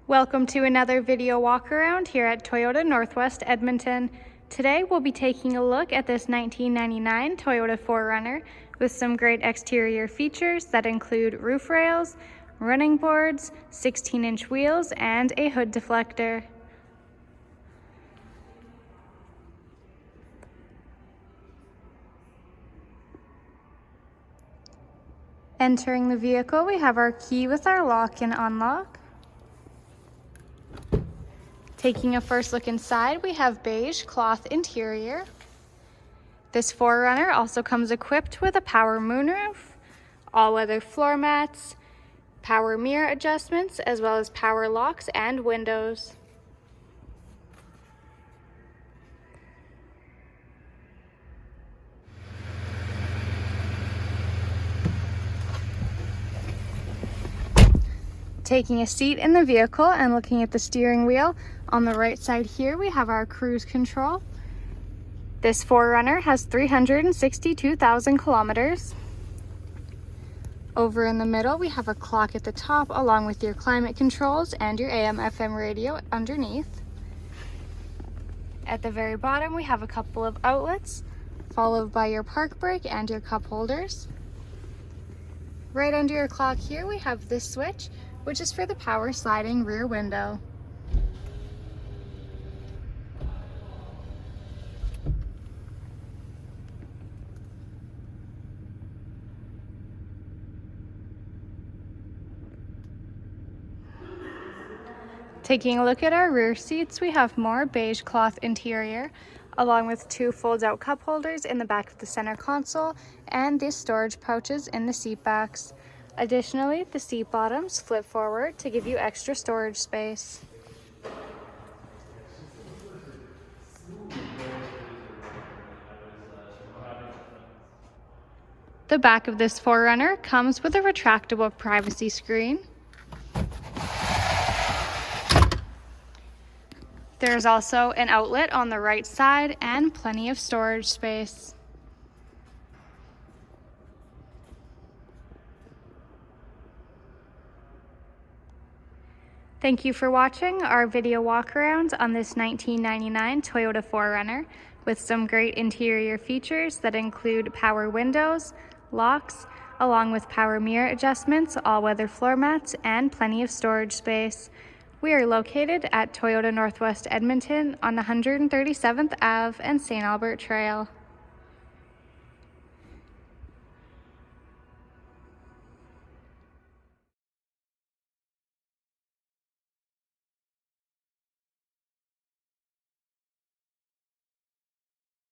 Welcome to another video walk around here at Toyota Northwest Edmonton. Today we'll be taking a look at this 1999 Toyota 4Runner with some great exterior features that include roof rails, running boards, 16-inch wheels, and a hood deflector. Entering the vehicle, we have our key with our lock and unlock. Taking a first look inside, we have beige cloth interior. This 4Runner also comes equipped with a power moonroof, all-weather floor mats, power mirror adjustments, as well as power locks and windows. Taking a seat in the vehicle and looking at the steering wheel, on the right side here we have our cruise control. This 4Runner has 362,000 kilometers. Over in the middle we have a clock at the top along with your climate controls and your AM/FM radio underneath. At the very bottom we have a couple of outlets, followed by your park brake and your cup holders. Right under your clock here we have this switch, which is for the power sliding rear window. Taking a look at our rear seats, we have more beige cloth interior, along with two fold-out cup holders in the back of the center console and these storage pouches in the seat backs. Additionally, the seat bottoms flip forward to give you extra storage space. The back of this 4Runner comes with a retractable privacy screen. There's also an outlet on the right side and plenty of storage space. Thank you for watching our video walk around on this 1999 Toyota 4Runner with some great interior features that include power windows, locks, along with power mirror adjustments, all-weather floor mats, and plenty of storage space. We are located at Toyota Northwest Edmonton on 137th Ave and St. Albert Trail.